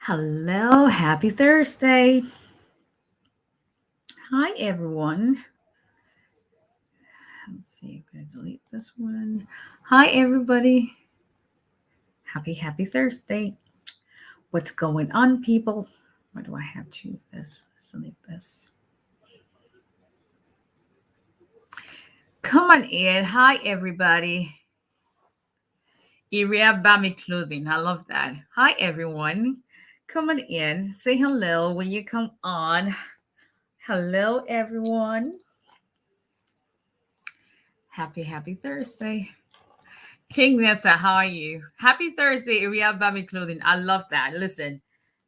Hello, happy Thursday. Hi, everyone. Let's see, I'm going to delete this one. Hi, everybody. Happy Thursday. What's going on, people? Why do I have to this? Let's delete this. Come on in. Hi, everybody. 𝒊𝒎𝒎💊💈. I love that. Hi, everyone. Come on in. Say hello when you come on. Hello, everyone. Happy Thursday. King Nessa, how are you? Happy Thursday, 𝒊𝒎💊💈. I love that. Listen,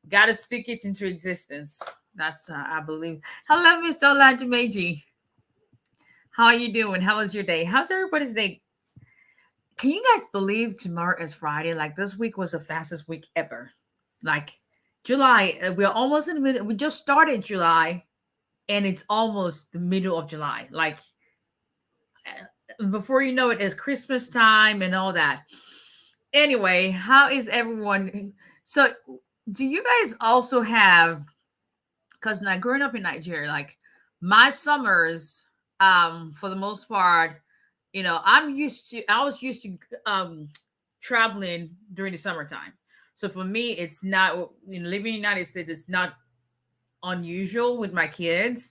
gotta speak it into existence. That's I believe. Hello, Mr. Olajumeji. How are you doing? How was your day? How's everybody's day? Can you guys believe tomorrow is Friday? Like this week was the fastest week ever. Like July, we're almost in the middle. We just started July, and it's almost the middle of July. Like before you know it, it's Christmas time and all that. Anyway, how is everyone? So, do you guys also have? Because now growing up in Nigeria, like my summers, for the most part, I was used to traveling during the summertime. So for me, it's not living in the United States. It's not unusual with my kids,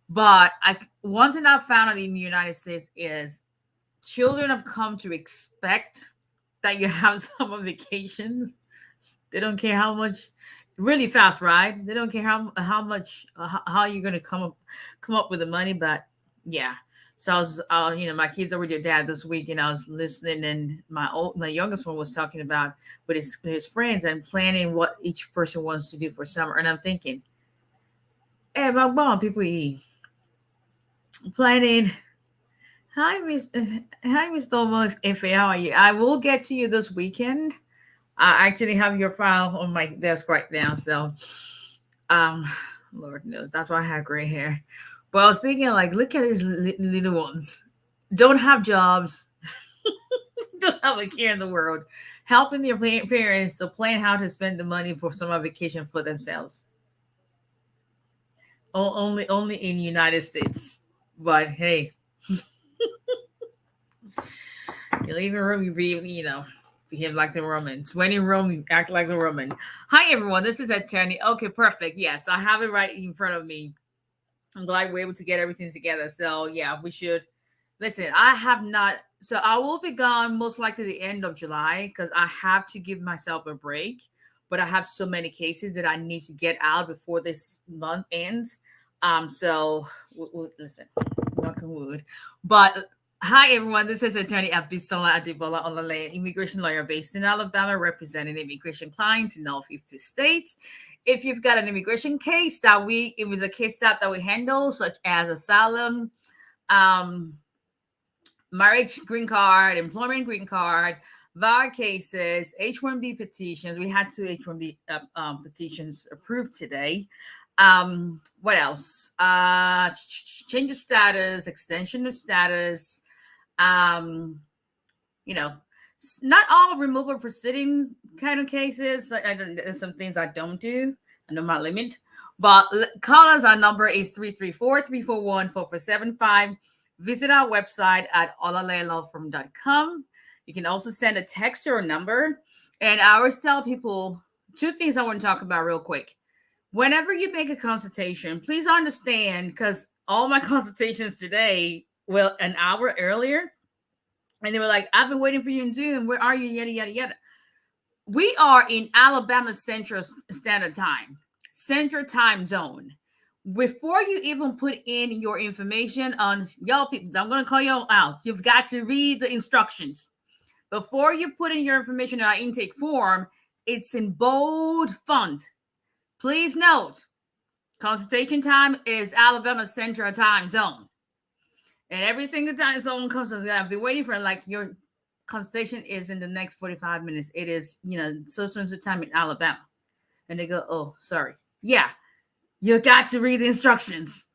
but one thing I found out in the United States is children have come to expect that you have summer vacations. They don't care how much, really fast, right? They don't care how much how you're gonna come up with the money, but yeah. So I was, my kids are with their dad this week, and I was listening, and my youngest one was talking about with his friends and planning what each person wants to do for summer, and I'm thinking, hey, my mom, people eat planning. Hi, Miss Domo. If how are you? I will get to you this weekend. I actually have your file on my desk right now, so um, Lord knows that's why I have gray hair. But I was thinking, like, look at these little ones. Don't have jobs, don't have a care in the world, helping their parents to plan how to spend the money for summer vacation for themselves. Only in the United States. But hey, you leave a room, you behave like the Romans. When in Rome, you act like the Roman. Hi, everyone. This is Attorney. Okay, perfect. Yes, I have it right in front of me. I'm glad we're able to get everything together. So, yeah, we should. Listen, I have not. So, I will be gone most likely the end of July because I have to give myself a break. But I have so many cases that I need to get out before this month ends. So, listen, knock on wood. But hi, everyone. This is Attorney 𝒊𝒎𝒎𝒊𝒈𝒓𝒂𝒏𝒕, Immigration lawyer based in Alabama, representing immigration clients in all 50 states. If you've got an immigration case it was a case that we handle, such as asylum, um, marriage green card, employment green card, VAR cases, H-1B petitions. We had two H-1B petitions approved today. What else? Change of status, extension of status. Um, you know, not all removal proceeding kind of cases. I don't. There's some things I don't do. I know my limit. But call us. Our number is 334-341-4475. Visit our website at olalayalawfirm.com. You can also send a text or a number. And I always tell people two things I want to talk about real quick. Whenever you make a consultation, please understand, because all my consultations today, well, an hour earlier, and they were like, I've been waiting for you in Zoom. Where are you? Yada, yada, yada. We are in Alabama Central Standard Time, Central Time Zone. Before you even put in your information on y'all people, I'm going to call y'all out. You've got to read the instructions. Before you put in your information in our intake form, it's in bold font. Please note, consultation time is Alabama Central Time Zone. And every single time someone comes to us, I've been waiting for like your consultation is in the next 45 minutes. It is, so time in Alabama. And they go, oh, sorry. Yeah, you got to read the instructions.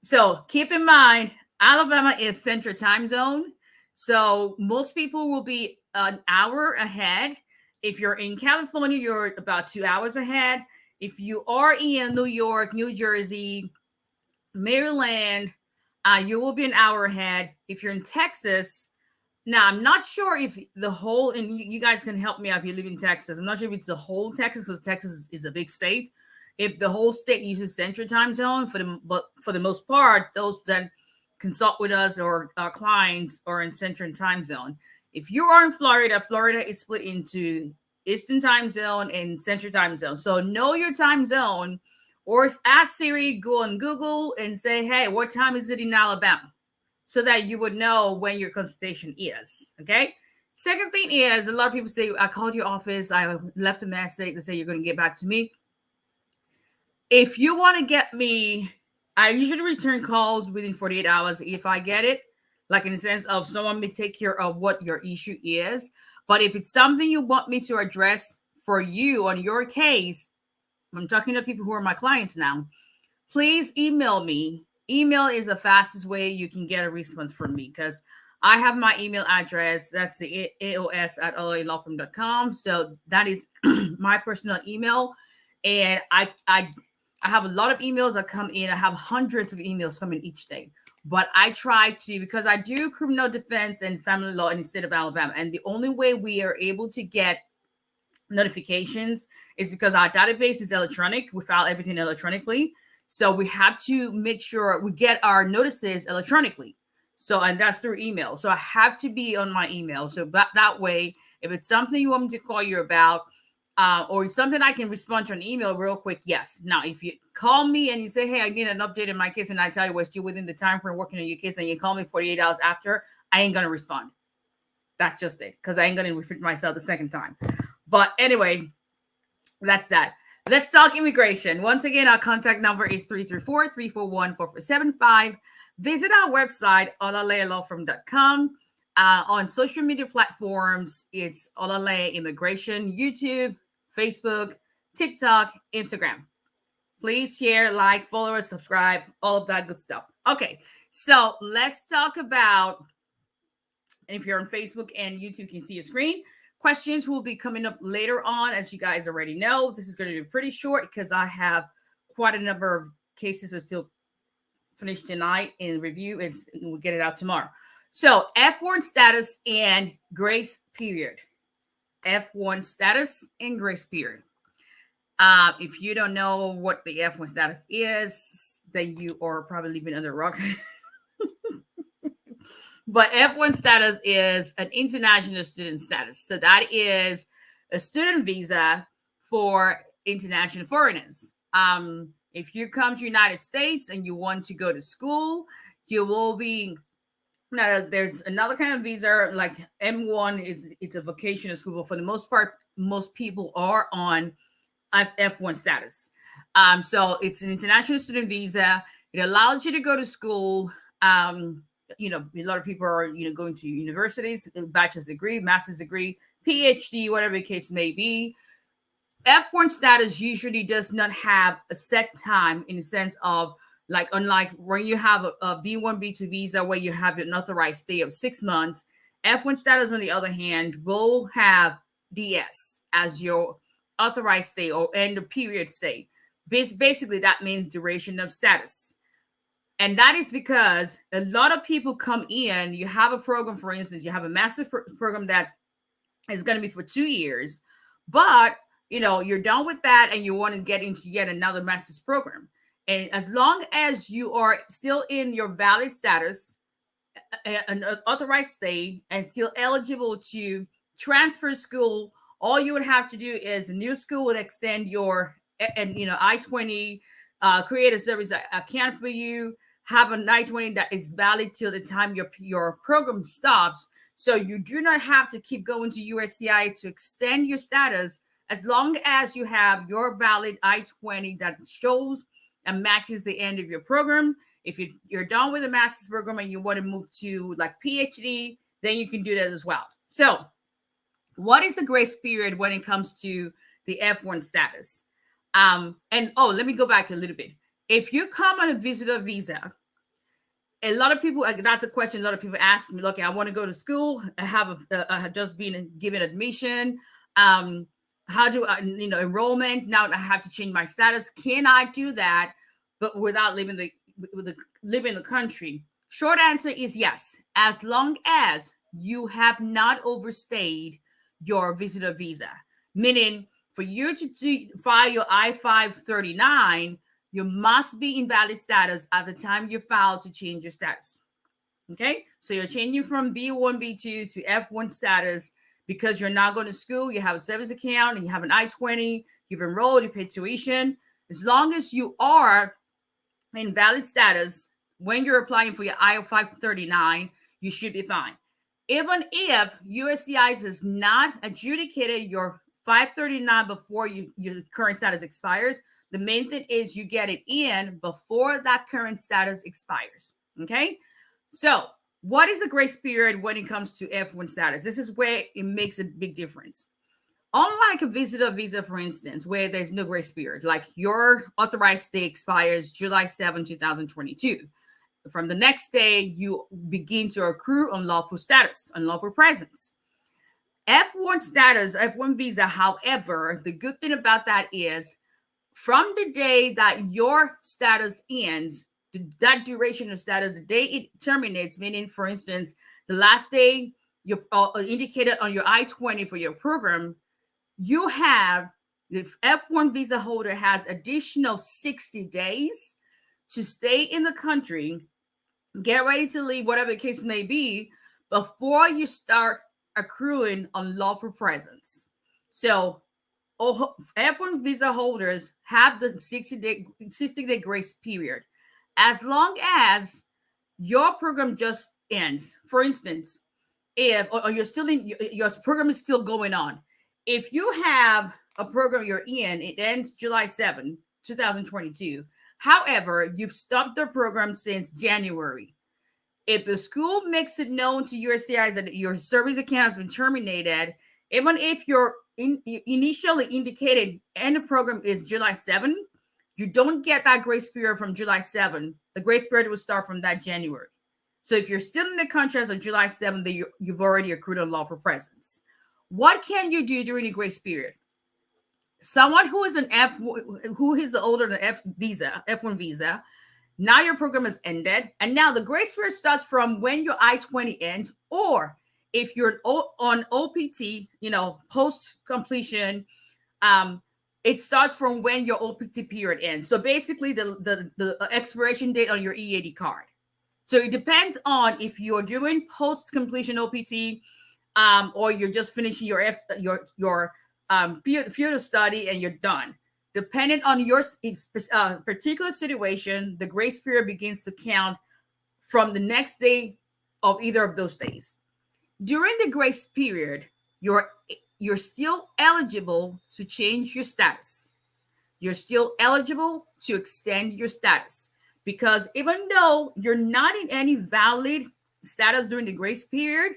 So keep in mind, Alabama is Central Time Zone. So most people will be an hour ahead. If you're in California, you're about 2 hours ahead. If you are in New York, New Jersey, Maryland, you will be an hour ahead. If you're in Texas, now I'm not sure if the whole, and you guys can help me out if you live in Texas. I'm not sure if it's the whole Texas, because Texas is a big state. If the whole state uses Central Time Zone, but for the most part, those that consult with us or our clients are in Central Time Zone. If you are in Florida, Florida is split into Eastern Time Zone and Central Time Zone. So know your time zone, or ask Siri, go on Google and say, hey, what time is it in Alabama? So that you would know when your consultation is. Okay. Second thing is, a lot of people say, I called your office, I left a message to say you're going to get back to me. If you want to get me, I usually return calls within 48 hours if I get it, like in the sense of someone may take care of what your issue is. But if it's something you want me to address for you on your case, I'm talking to people who are my clients now, please email me. Email is the fastest way you can get a response from me, because I have my email address. That's the aos@lawyerlawfirm.com. So that is my personal email. And I have a lot of emails that come in. I have hundreds of emails coming each day. But I try to, because I do criminal defense and family law in the state of Alabama. And the only way we are able to get notifications is because our database is electronic. We file everything electronically. So we have to make sure we get our notices electronically. So, and that's through email. So I have to be on my email. So that way, if it's something you want me to call you about, or something I can respond to an email real quick, yes. Now, if you call me and you say, hey, I need an update in my case, and I tell you we're still within the time frame working on your case, and you call me 48 hours after, I ain't going to respond. That's just it, because I ain't going to repeat myself the second time. But anyway, that's that. Let's talk immigration. Once again, our contact number is 334-341-4475. Visit our website, GOLALEYIMMIGRATION.com. On social media platforms, it's GOLALEYIMMIGRATION, YouTube, Facebook, TikTok, Instagram. Please share, like, follow us, subscribe, all of that good stuff. Okay, so let's talk about, if you're on Facebook and YouTube, you can see your screen. Questions will be coming up later on, as you guys already know. This is going to be pretty short because I have quite a number of cases that still finish tonight in review, and we'll get it out tomorrow. So F1 status and grace period. F1 status and grace period. If you don't know what the F1 status is, then you are probably living under a rock. But F1 status is an international student status. So that is a student visa for international foreigners. If you come to the United States and you want to go to school, you will be, now there's another kind of visa, like M1, it's a vocational school, but for the most part, most people are on F1 status. So it's an international student visa. It allows you to go to school. A lot of people are, going to universities, bachelor's degree, master's degree, PhD, whatever the case may be. F1 status usually does not have a set time, in the sense of, like, unlike when you have a B1, B2 visa where you have an authorized stay of 6 months, F1 status, on the other hand, will have DS as your authorized stay or end of period stay. Basically, that means duration of status. And that is because a lot of people come in, you have a program, for instance, you have a master's program that is going to be for 2 years, but, you're done with that and you want to get into yet another master's program. And as long as you are still in your valid status, an authorized stay, and still eligible to transfer school, all you would have to do is a new school would extend your, I-20, create a service account for you, have an I-20 that is valid till the time your program stops. So you do not have to keep going to USCIS to extend your status, as long as you have your valid I-20 that shows and matches the end of your program. If you're done with the master's program and you want to move to like PhD, then you can do that as well. So what is the grace period when it comes to the F1 status? Let me go back a little bit. If you come on a visitor visa, a lot of people, that's a question a lot of people ask me, look, I want to go to school. I have just been given admission. how do I, enrollment? Now I have to change my status. Can I do that, but without leaving the country? Short answer is yes, as long as you have not overstayed your visitor visa. Meaning, for you to file your I-539, you must be in valid status at the time you file to change your status. Okay, so you're changing from B1, B2 to F1 status because you're not going to school, you have a service account, and you have an I-20, you've enrolled, you pay tuition. As long as you are in valid status when you're applying for your I-539, you should be fine. Even if USCIS has not adjudicated your 539 before your current status expires, the main thing is you get it in before that current status expires. Okay, so what is the grace period when it comes to F1 status? This is where it makes a big difference. Unlike a visitor visa, for instance, where there's no grace period, like your authorized stay expires July 7, 2022. From the next day, you begin to accrue unlawful status, unlawful presence. F1 status, F1 visa, however, the good thing about that is from the day that your status ends, that duration of status, the day it terminates, meaning, for instance, the last day you indicated on your I-20 for your program, you have, the F1 visa holder has additional 60 days to stay in the country, get ready to leave, whatever the case may be, before you start accruing unlawful presence. So F1 visa holders have the 60-day grace period. As long as your program just ends, for instance, if or you're still in your program is still going on. If you have a program you're in, it ends July 7, 2022. However, you've stopped the program since January. If the school makes it known to USCIS that your service account has been terminated, even if you're initially indicated end of program is July 7, you don't get that grace period from July 7. The grace period will start from that January. So if you're still in the country as of July 7th, you've already accrued unlawful presence. What can you do during the grace period? Someone who is who is older than F1 visa, now your program has ended, and now the grace period starts from when your I-20 ends, or if you're on OPT, post completion, it starts from when your OPT period ends. So basically, the expiration date on your EAD card. So it depends on if you're doing post completion OPT, or you're just finishing your field of study and you're done. Depending on your particular situation, the grace period begins to count from the next day of either of those days. During the grace period, you're still eligible to change your status. You're still eligible to extend your status, because even though you're not in any valid status during the grace period,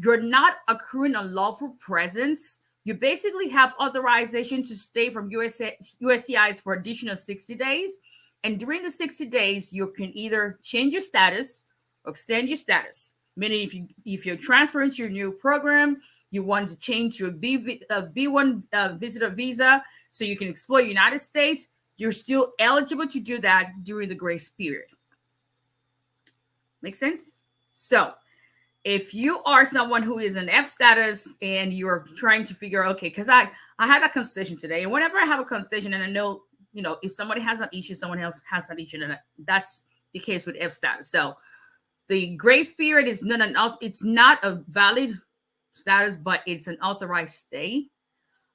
you're not accruing unlawful presence. You basically have authorization to stay from USCIS for additional 60 days. And during the 60 days, you can either change your status or extend your status. Meaning if you're transferring to your new program, you want to change to a B1 visitor visa so you can explore the United States, you're still eligible to do that during the grace period. Make sense? So if you are someone who is in F status and you're trying to figure out, okay, because I had a consultation today, and whenever I have a consultation and I know, if somebody has an issue, someone else has an issue, and that's the case with F status. So the grace period is not it's not a valid status, but it's an authorized stay.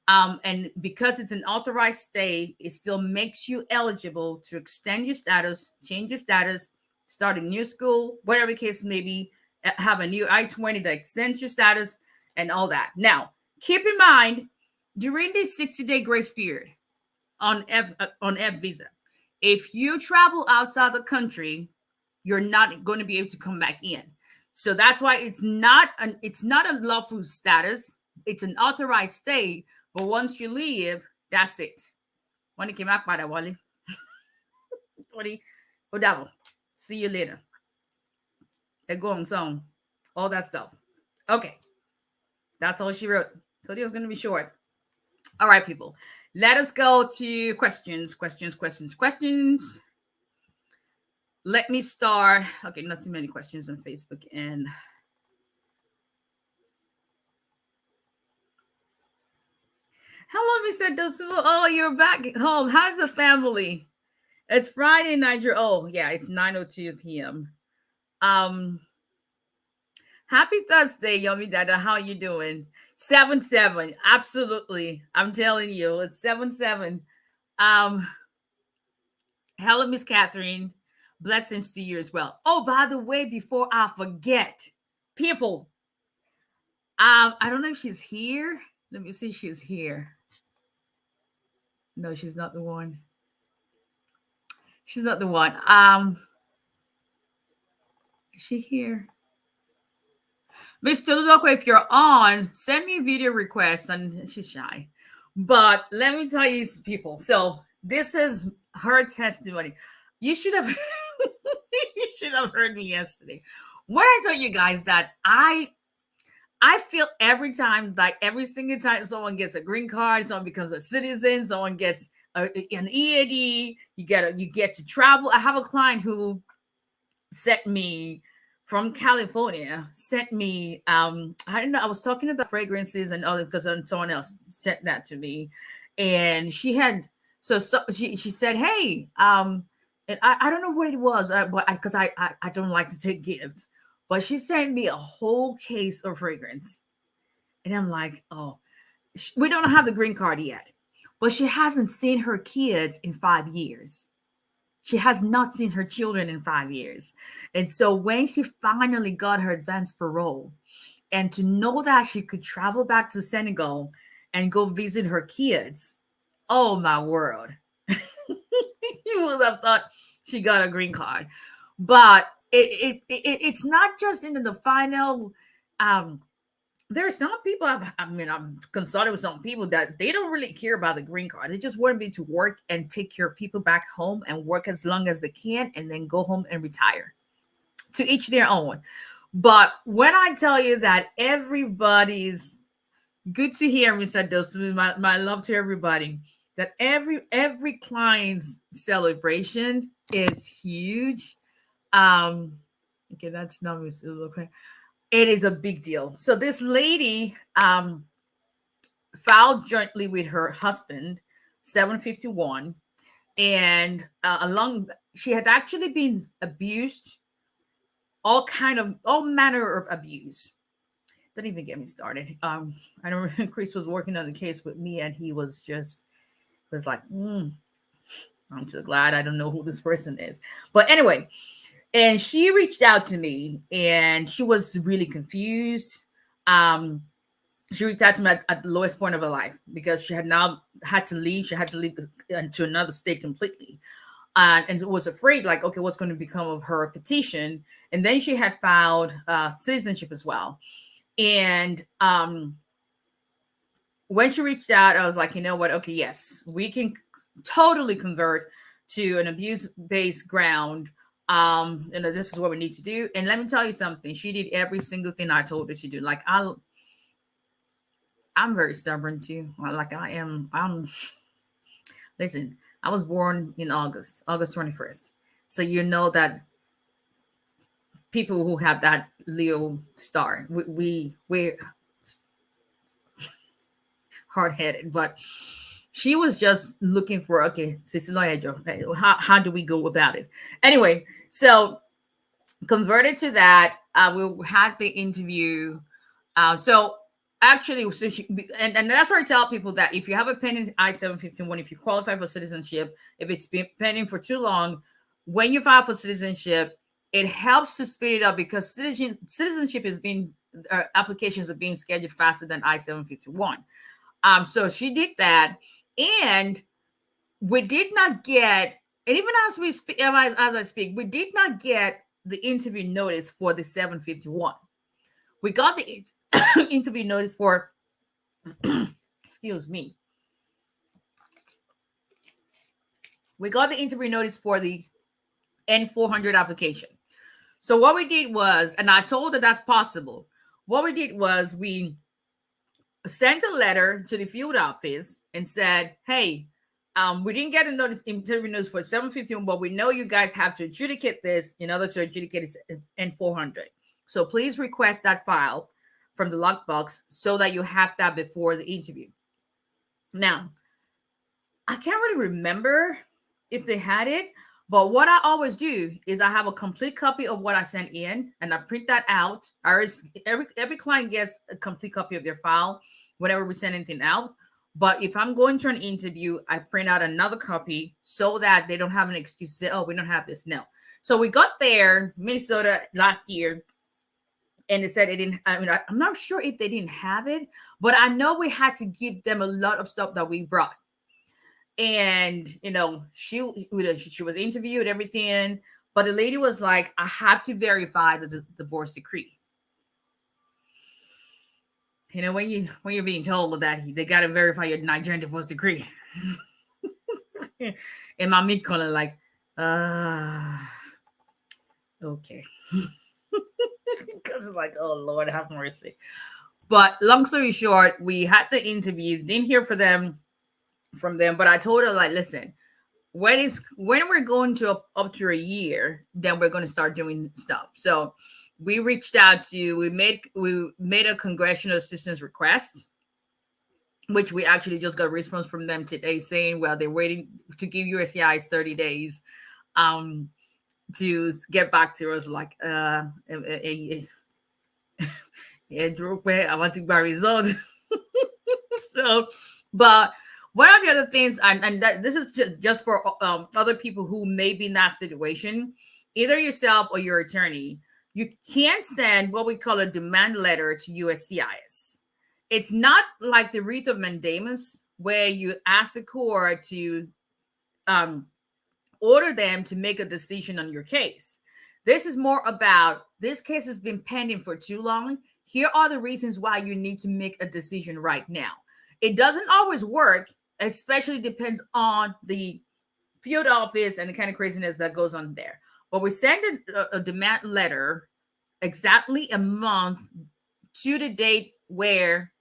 And because it's an authorized stay, it still makes you eligible to extend your status, change your status, start a new school, whatever the case may be, have a new I-20 that extends your status and all that. Now, keep in mind, during this 60-day grace period on F visa, if you travel outside the country, you're not going to be able to come back in. So that's why it's not a lawful status. It's an authorized stay. But once you leave, that's it. When you came back by that, Wally. See you later. 𝒂𝐤𝐴𝐤𝐿, all that stuff. Okay. That's all she wrote. Told you it was going to be short. All right, people. Let us go to questions. Let me start. Okay, not too many questions on Facebook. And hello, Mr. Dosu. Oh, you're back home. How's the family? It's Friday night. Oh, yeah, it's 9:02 p.m. Um, Happy Thursday, Yomi Dada. How you doing? 7-7. Absolutely. I'm telling you, it's 7-7. Um, Hello, Miss Catherine. Blessings to you as well. Oh, by the way, before I forget, people, I don't know if she's here. Let me see if she's here. No, she's not the one. She's not the one. Is she here? Mr. Ludoko, if you're on, send me a video request. And she's shy. But let me tell you, people. So this is her testimony. You should have you should have heard me yesterday. When I tell you guys that I feel every time, like every single time someone gets a green card, someone becomes a citizen, someone gets an EAD, you get to travel. I have a client who sent me from California, sent me I don't know, I was talking about fragrances and other because someone else sent that to me, and she had she said, hey, and I don't know what it was, but because I don't like to take gifts, but she sent me a whole case of fragrance, and I'm like, oh, we don't have the green card yet, but she hasn't seen her kids in 5 years. She has not seen her children in 5 years. And so when she finally got her advance parole, and to know that she could travel back to Senegal and go visit her kids, oh my word. You would have thought she got a green card. But it's not just in the final. There are some people, I'm consulted with some people that they don't really care about the green card. They just want me to work and take care of people back home and work as long as they can and then go home and retire. To each their own. But when I tell you that everybody's good to hear, Mr. Dosu, my love to everybody, that every client's celebration is huge. Okay, that's not Mr. Okay. It is a big deal. So this lady filed jointly with her husband, 751, and she had actually been abused, all manner of abuse. Don't even get me started. I know Chris was working on the case with me, and he was like, I'm so glad I don't know who this person is. But anyway, and she reached out to me, and she was really confused. She reached out to me at the lowest point of her life because she had now had to leave. She had to leave to another state completely. And was afraid, like, okay, what's going to become of her petition? And then she had filed citizenship as well. And when she reached out, I was like, you know what? Okay, yes, we can totally convert to an abuse-based ground. This is what we need to do. And let me tell you something. She did every single thing I told her to do. Like, I'm very stubborn too. Like listen, I was born in August 21st. So you know that people who have that Leo star, we're hard-headed, but she was just looking for, okay, how do we go about it? Anyway, so converted to that, we had the interview. So and that's where I tell people that if you have a pending I-751, if you qualify for citizenship, if it's been pending for too long, when you file for citizenship, it helps to speed it up because citizenship is being applications are being scheduled faster than I-751. So she did that, and we did not get, and even as we speak, as I speak, we did not get the interview notice for the 751. We got the interview notice for, excuse me. We got the interview notice for the N400 application. So what we did was, and I told her that's possible. What we did was we sent a letter to the field office and said, hey, we didn't get a notice, interview notice for 751, but we know you guys have to adjudicate this in order to adjudicate it in 400. So please request that file from the lockbox so that you have that before the interview. Now, I can't really remember if they had it, but what I always do is I have a complete copy of what I sent in and I print that out. Every client gets a complete copy of their file whenever we send anything out. But if I'm going to an interview, I print out another copy so that they don't have an excuse to say, oh, we don't have this. No. So we got there, Minnesota, last year, and they said it didn't. I mean, I'm not sure if they didn't have it, but I know we had to give them a lot of stuff that we brought. And, she was interviewed, everything. But the lady was like, I have to verify the divorce decree. When you're being told that they got to verify your Nigerian divorce decree. And my mid color like, okay. Because it's like, oh Lord, have mercy. But long story short, we had the interview, didn't hear from them, but I told her, like, listen, when we're going to up to a year, then we're going to start doing stuff. So we reached out to, we made a congressional assistance request, which we actually just got a response from them today saying, well, they're waiting to give USCIS 30 days to get back to us, like, I want to buy result. So, but one of the other things, and that this is just for other people who may be in that situation, either yourself or your attorney, you can't send what we call a demand letter to USCIS. It's not like the writ of mandamus where you ask the court to order them to make a decision on your case. This is more about, this case has been pending for too long. Here are the reasons why you need to make a decision right now. It doesn't always work, especially depends on the field office and the kind of craziness that goes on there. But we send a demand letter exactly a month to the date where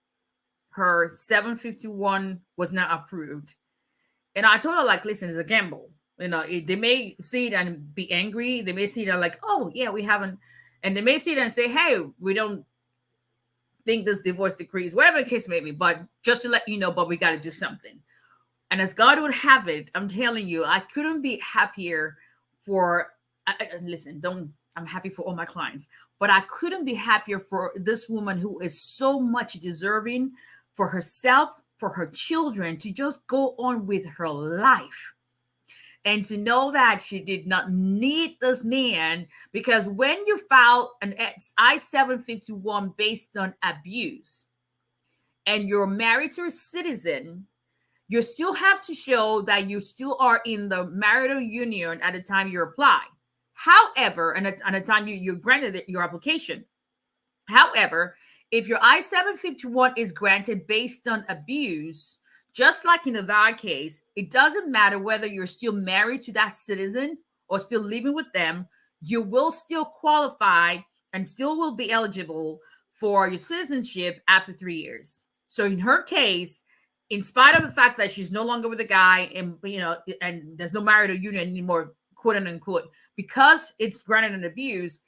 her 751 was not approved. And I told her, like, listen, it's a gamble. They may see it and be angry. They may see it and like, oh, yeah, we haven't. And they may see it and say, hey, we don't think this divorce decree is, whatever the case may be. But just to let you know, but we got to do something. And as God would have it, I'm telling you, I couldn't be happier for, I'm happy for all my clients, but I couldn't be happier for this woman who is so much deserving for herself, for her children, to just go on with her life. And to know that she did not need this man, because when you file an I-751 based on abuse and you're married to a citizen, you still have to show that you still are in the marital union at the time you apply. However, and at the time you granted your application. However, if your I-751 is granted based on abuse, just like in the VAR case, it doesn't matter whether you're still married to that citizen or still living with them, you will still qualify and still will be eligible for your citizenship after 3 years. So in her case, in spite of the fact that she's no longer with the guy and, and there's no marital union anymore, quote unquote, because it's granted an abuse,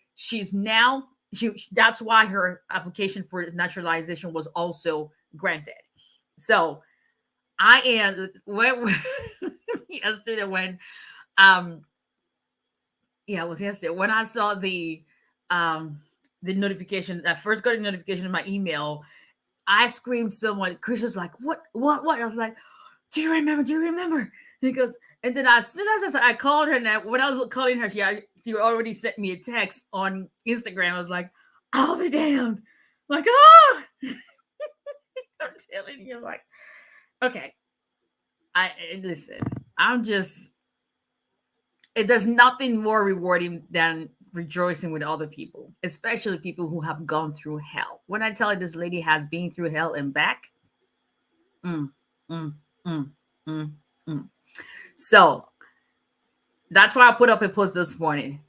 that's why her application for naturalization was also granted. So I am yesterday when it was yesterday when I saw the notification. I first got a notification in my email. I screamed so much. Chris was like, what? I was like, do you remember? And he goes, and then as soon as I called her, and when I was calling her, she already sent me a text on Instagram. I was like, I'll be damned. Like, I'm telling you, like, okay. Listen, there's nothing more rewarding than rejoicing with other people, especially people who have gone through hell. When I tell you this lady has been through hell and back, So that's why I put up a post this morning.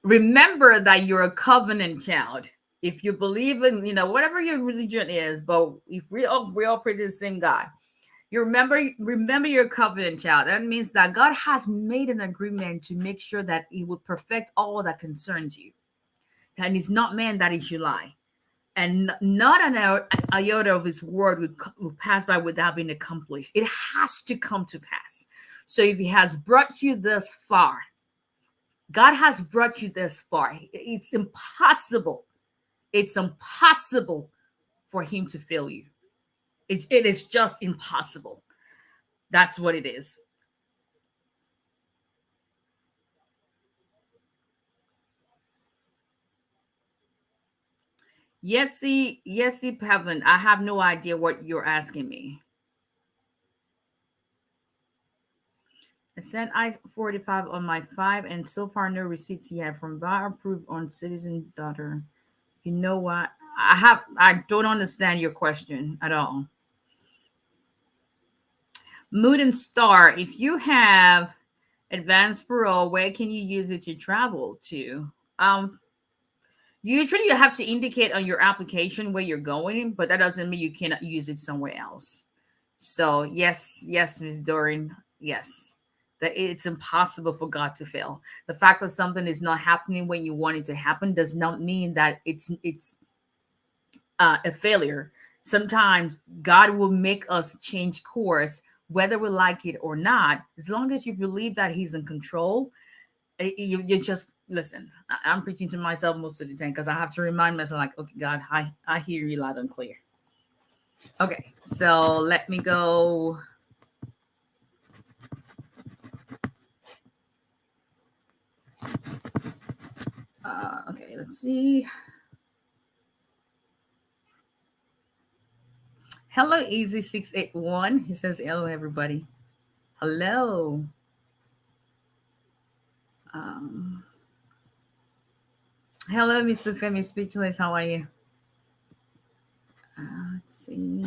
Remember that you're a covenant child. If you believe in, whatever your religion is, but if we all pray to the same God, you remember your covenant, child. That means that God has made an agreement to make sure that He will perfect all that concerns you, and He's not man that He should lie, and not an iota of His word will pass by without being accomplished. It has to come to pass. So if He has brought you this far, God has brought you this far. It's impossible. It's impossible for Him to fail you. It is just impossible. That's what it is. Yes, Pevin. I have no idea what you're asking me. I sent I-45 on my 5, and so far no receipts yet from bar approved on citizen daughter. You know what? I don't understand your question at all. Mood and Star, if you have advanced parole, where can you use it to travel to? Usually you have to indicate on your application where you're going, but that doesn't mean you cannot use it somewhere else. So yes, Ms. Doran, yes. That it's impossible for God to fail. The fact that something is not happening when you want it to happen does not mean that it's a failure. Sometimes God will make us change course, whether we like it or not. As long as you believe that He's in control, you just listen. I'm preaching to myself most of the time because I have to remind myself, like, okay, God, I hear you loud and clear. Okay, so let me go. Okay, let's see. Hello, Easy681. He says, hello, everybody. Hello. Hello, Mr. Femi Speechless. How are you? Let's see.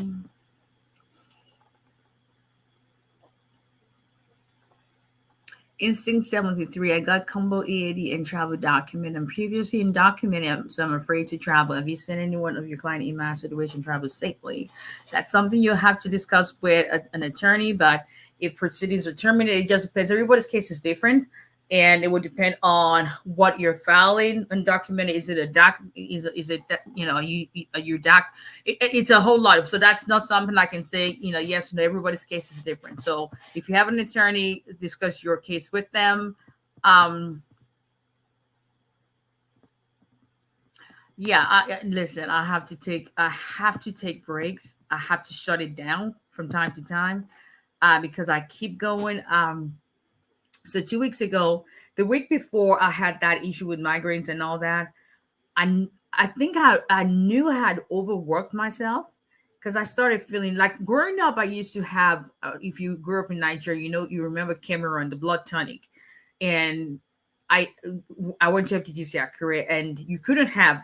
Instinct 73. I got combo EAD and travel document. I'm previously undocumented, so I'm afraid to travel. Have you sent anyone of your client email situation travel safely? That's something you'll have to discuss with an attorney, but if proceedings are terminated, it just depends. Everybody's case is different, and it would depend on what you're filing. Undocumented, is it a doc? Is it your doc? It's a whole lot. So that's not something I can say. Yes, no. Everybody's case is different. So if you have an attorney, discuss your case with them. Listen. I have to take breaks. I have to shut it down from time to time because I keep going. So 2 weeks ago, the week before, I had that issue with migraines and all that. I think I knew I had overworked myself because I started feeling like growing up. I used to have, if you grew up in Nigeria, you remember Cameroon, the blood tonic, and I went to FTGC Accurate, and you couldn't have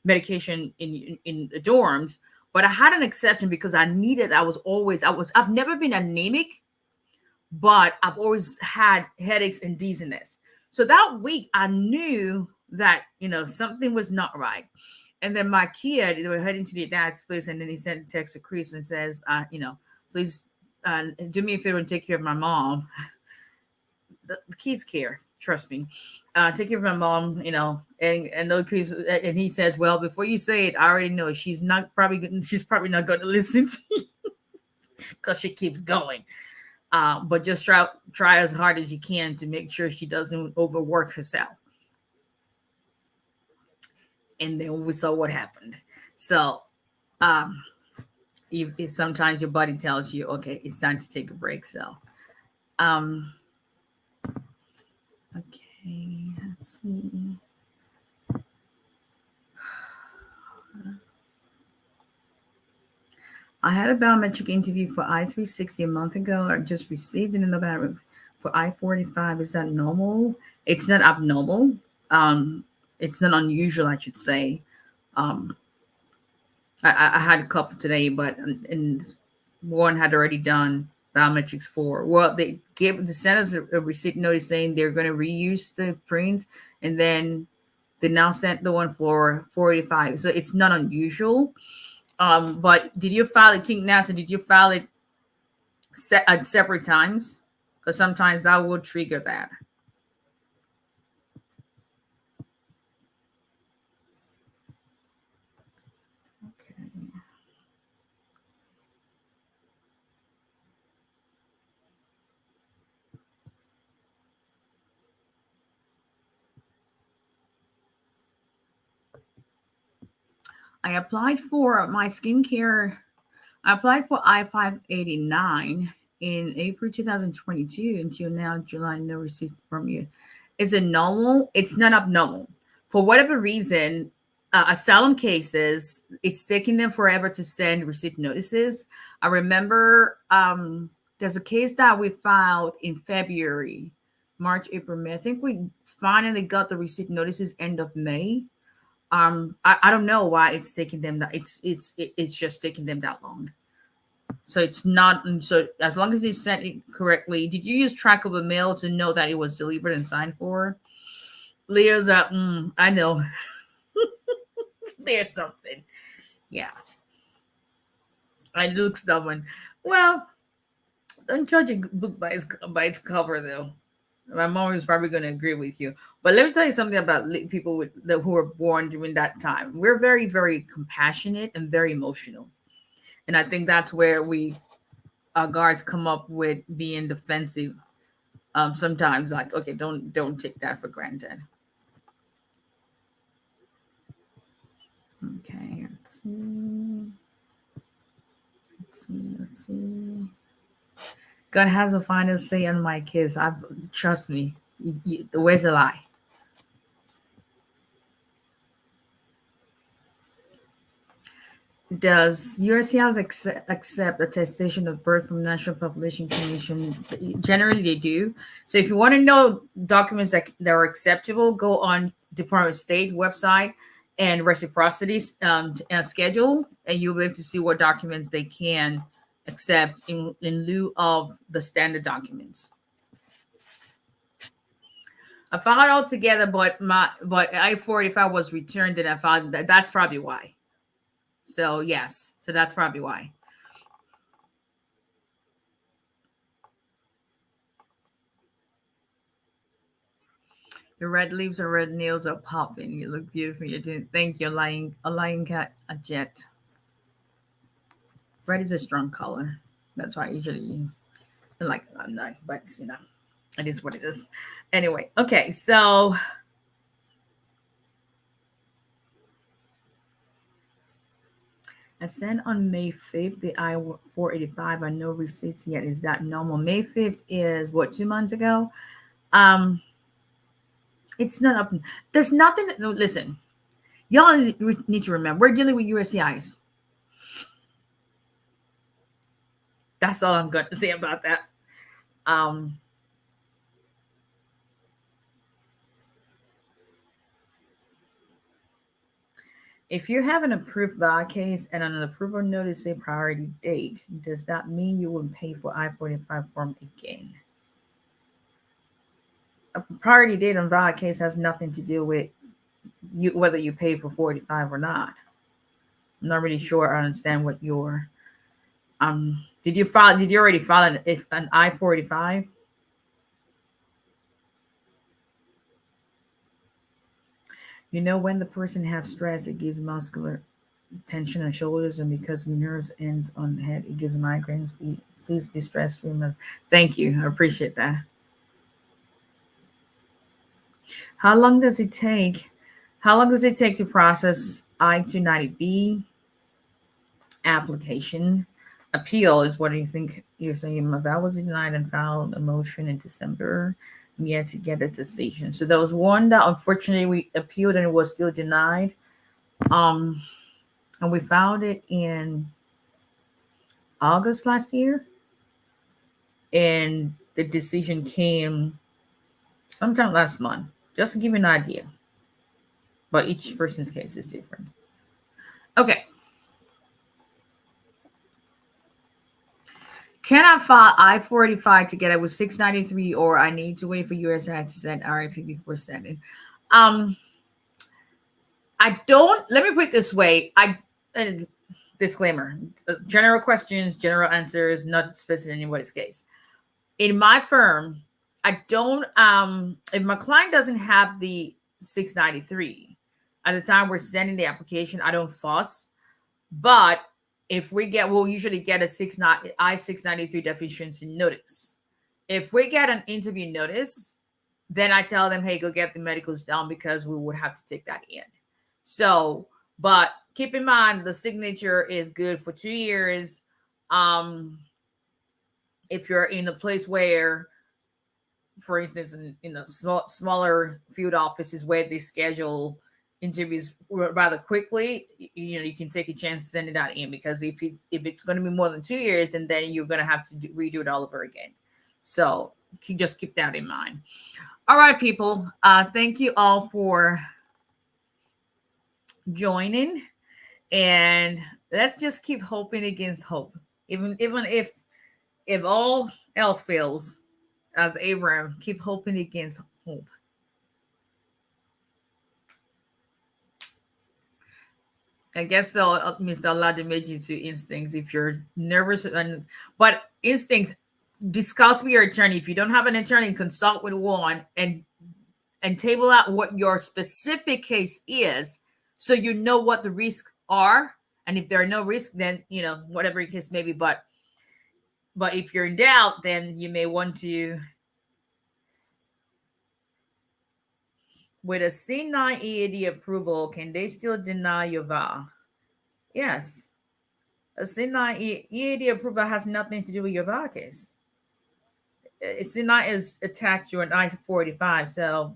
medication in the dorms, but I had an exception because I've never been anemic, but I've always had headaches and dizziness. So that week I knew that, something was not right. And then my kid, they were heading to their dad's place, and then he sent a text to Chris and says, please do me a favor and take care of my mom. The kids care, trust me. Take care of my mom, and Chris, and he says, well, before you say it, I already know she's probably not going to listen to you because she keeps going. But just try as hard as you can to make sure she doesn't overwork herself. And then we saw what happened. So if sometimes your body tells you, okay, it's time to take a break. So okay, let's see. I had a biometric interview for I-360 a month ago. I just received an invite for I-45. Is that normal? It's not abnormal. It's not unusual, I should say. I had a couple today, but and one had already done biometrics for. Well, they sent us a receipt notice saying they're going to reuse the prints, and then They now sent the one for 485. So it's not unusual. But did you file it, King NASA? Did you file it at separate times? Because sometimes that will trigger that. Okay. I applied for my skincare. I applied for I-589 in April 2022 until now, July, no receipt from you. Is it normal? It's not abnormal. For whatever reason, asylum cases, it's taking them forever to send receipt notices. I remember there's a case that we filed in February, March, April, May. I think we finally got the receipt notices end of May. I don't know why it's taking them that it's just taking them that long. So it's not, so as long as you sent it correctly. Did you use track of a mail to know that it was delivered and signed for? Leo's I know. There's something. Yeah. I look stubborn. Well, don't judge a book by its cover though. My mom is probably going to agree with you. But let me tell you something about people who were born during that time. We're very, very compassionate and very emotional. And I think that's where our guards come up with being defensive. Sometimes like, okay, don't take that for granted. Okay, let's see. God has a final say on my kids. Trust me. Where's the lie? Does USCIS accept attestation of birth from National Population Commission? Generally, they do. So if you want to know documents that are acceptable, go on Department of State website and reciprocity schedule, and you'll be able to see what documents they can accept in lieu of the standard documents. I filed it all together, but I-485 was returned, and I found that's probably why. So yes, so that's probably why. Your red lips and red nails are popping. You look beautiful. You didn't think you're lying. A lion cat, a jet. Red is a strong color. That's why I usually like. I'm not, but it is what it is. Anyway, okay, so. I sent on May 5th the I-485. I no receipts yet. Is that normal? May 5th is what, 2 months ago? It's not up. There's nothing. No, listen, y'all need to remember we're dealing with USCIS. That's all I'm going to say about that. If you have an approved bar case and an approval notice say priority date, does that mean you will pay for I-45 form again? A priority date on VAR case has nothing to do with whether you pay for 45 or not. I'm not really sure I understand what your did you already file an I-485? You know, when the person has stress, it gives muscular tension on shoulders, and because the nerves ends on the head, it gives migraines. Please be stress free. Thank you. I appreciate that. How long does it take? How long does it take to process I-290B application? Appeal is what do you think you're saying? My vow was denied and filed a motion in December. Yet to get a decision. So there was one that unfortunately we appealed and it was still denied. And we found it in August last year. And the decision came sometime last month, just to give you an idea. But each person's case is different. Okay. Can I file I-485 together with 693, or I need to wait for USCIS to send RFP before sending? I don't, let me put it this way. Disclaimer, general questions, general answers, not specific in anybody's case. In my firm, I don't, if my client doesn't have the 693 at the time we're sending the application, I don't fuss. But if we'll usually get a I-693 deficiency notice. If we get an interview notice, then I tell them, hey, go get the medicals done because we would have to take that in. So, but keep in mind the signature is good for 2 years. If you're in a place where, for instance, in a smaller field offices where they schedule interviews rather quickly, you can take a chance sending that in, because if it's going to be more than 2 years, and then you're going to have to redo it all over again. So just keep that in mind. All right, people. Thank you all for joining, and let's just keep hoping against hope, even if all else fails. As Abraham, keep hoping against hope. I guess so, Mr. Allah damages to instincts. If you're nervous, but instinct, discuss with your attorney. If you don't have an attorney, consult with one and table out what your specific case is, so you know what the risks are. And if there are no risks, then whatever your case may be. But if you're in doubt, then you may want to. With a C9 EAD approval, can they still deny your VA? Yes. A C9 EAD approval has nothing to do with your VA case. C9 is attached to an I-45, so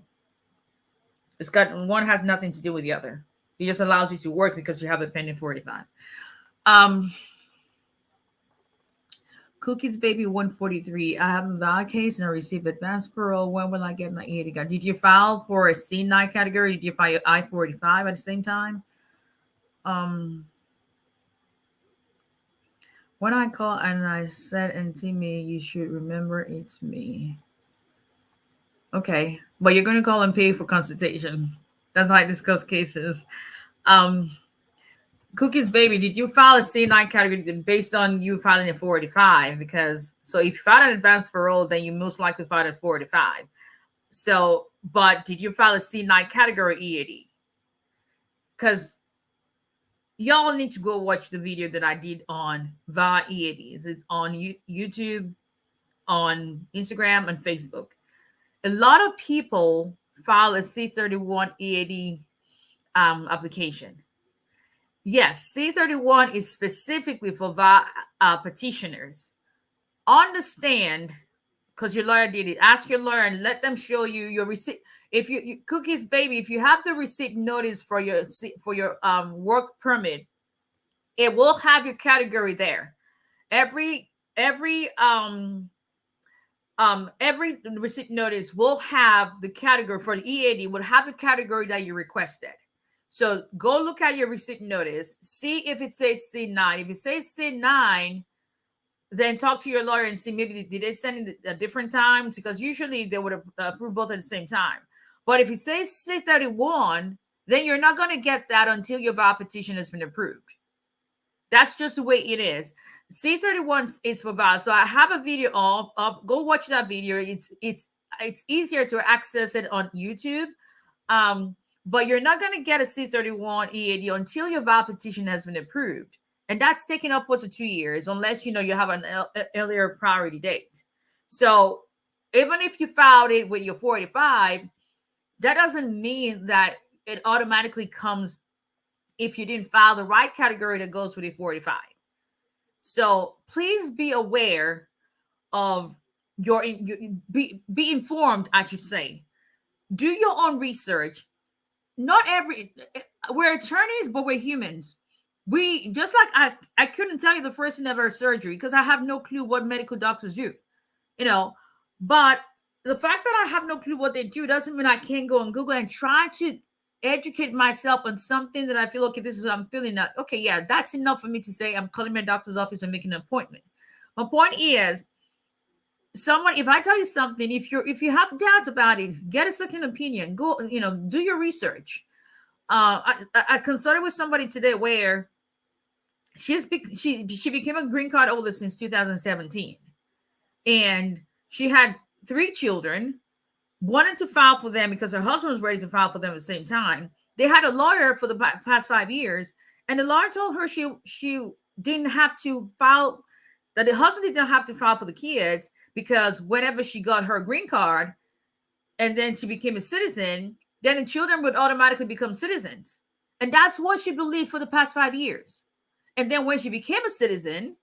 one has nothing to do with the other. It just allows you to work because you have a pending 45. Cookies Baby 143. I have a VA case and I received advanced parole. When will I get my EAD card? Did you file for a C9 category? Did you file I-45 at the same time? When I called and I said, and to me, you should remember it's me. Okay, but you're going to call and pay for consultation. That's how I discuss cases. Cookies Baby, did you file a C9 category based on you filing a 485? Because so if you filed an advanced parole, then you most likely filed a 485. So, but did you file a C9 category EAD? Because y'all need to go watch the video that I did on VA EADs. It's on YouTube, on Instagram, and Facebook. A lot of people file a C31 EAD application. Yes, C31 is specifically for VA petitioners. Understand, because your lawyer did it. Ask your lawyer and let them show you your receipt. If you Cookies Baby, if you have the receipt notice for your work permit, it will have your category there. Every receipt notice will have the category for the EAD. Will have the category that you requested. So go look at your receipt notice, see if it says C9. If it says C9, then talk to your lawyer and see maybe did they send it at different times, because usually they would approve both at the same time. But if it says C31, then you're not going to get that until your VA petition has been approved. That's just the way it is. C31 is for VA. So I have a video up. Go watch that video. It's easier to access it on YouTube. But you're not going to get a C31 EAD until your VA petition has been approved. And that's taking upwards of 2 years, unless you have an earlier priority date. So even if you filed it with your 45, that doesn't mean that it automatically comes if you didn't file the right category that goes with the 45. So please be aware of be informed, I should say. Do your own research. We're attorneys, but we're humans. We just like I couldn't tell you the first ever surgery because I have no clue what medical doctors do, but the fact that I have no clue what they do doesn't mean I can't go on Google and try to educate myself on something that I feel, okay, this is what I'm feeling that, okay, yeah, that's enough for me to say I'm calling my doctor's office and making an appointment. My point is, if I tell you something, if you have doubts about it, get a second opinion, go, do your research. I consulted with somebody today where she became a green card holder since 2017, and she had 3 children, wanted to file for them because her husband was ready to file for them at the same time. They had a lawyer for the past 5 years, and the lawyer told her she didn't have to file, that the husband did not have to file for the kids, because whenever she got her green card and then she became a citizen, then the children would automatically become citizens. And that's what she believed for the past 5 years. And then when she became a citizen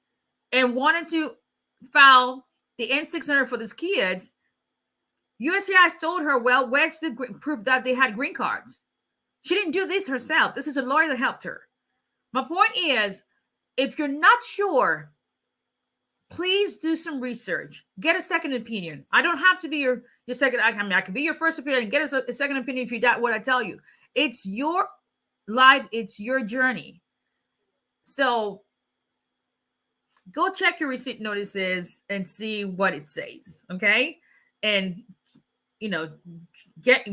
and wanted to file the N-600 for these kids, USCIS told her, well, where's the proof that they had green cards? She didn't do this herself. This is a lawyer that helped her. My point is, if you're not sure, please do some research. Get a second opinion. I don't have to be your second. I mean, I can be your first opinion and get a second opinion if you doubt what I tell you. It's your life. It's your journey. So go check your receipt notices and see what it says. Okay. And, get,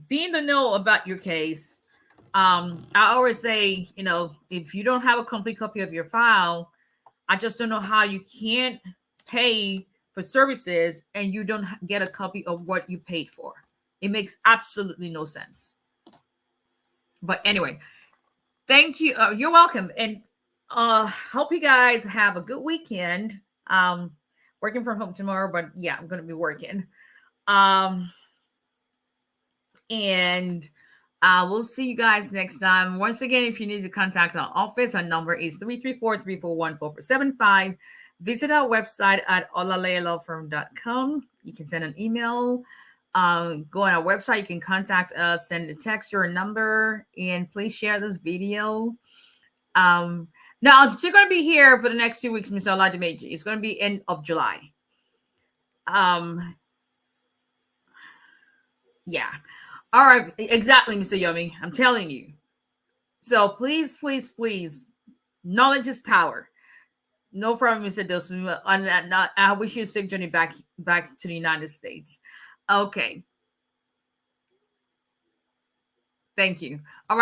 be in the know about your case. I always say, if you don't have a complete copy of your file, I just don't know how you can't pay for services and you don't get a copy of what you paid for. It makes absolutely no sense. But anyway, thank you. You're welcome. And hope you guys have a good weekend. Working from home tomorrow, but yeah, I'm going to be working. And we'll see you guys next time. Once again, if you need to contact our office, our number is 334-341-4475. Visit our website at olalayalawfirm.com. You can send an email. Go on our website. You can contact us, send a text or a number, and please share this video. Now, I'm still going to be here for the next 2 weeks, Mr. 𝐸𝐵𝒕. It's going to be end of July. Yeah. All right. Exactly, Mr. Yummy. I'm telling you. So please, please, please. Knowledge is power. No problem, Mr. Dilson. I wish you a safe journey back to the United States. Okay. Thank you. All right.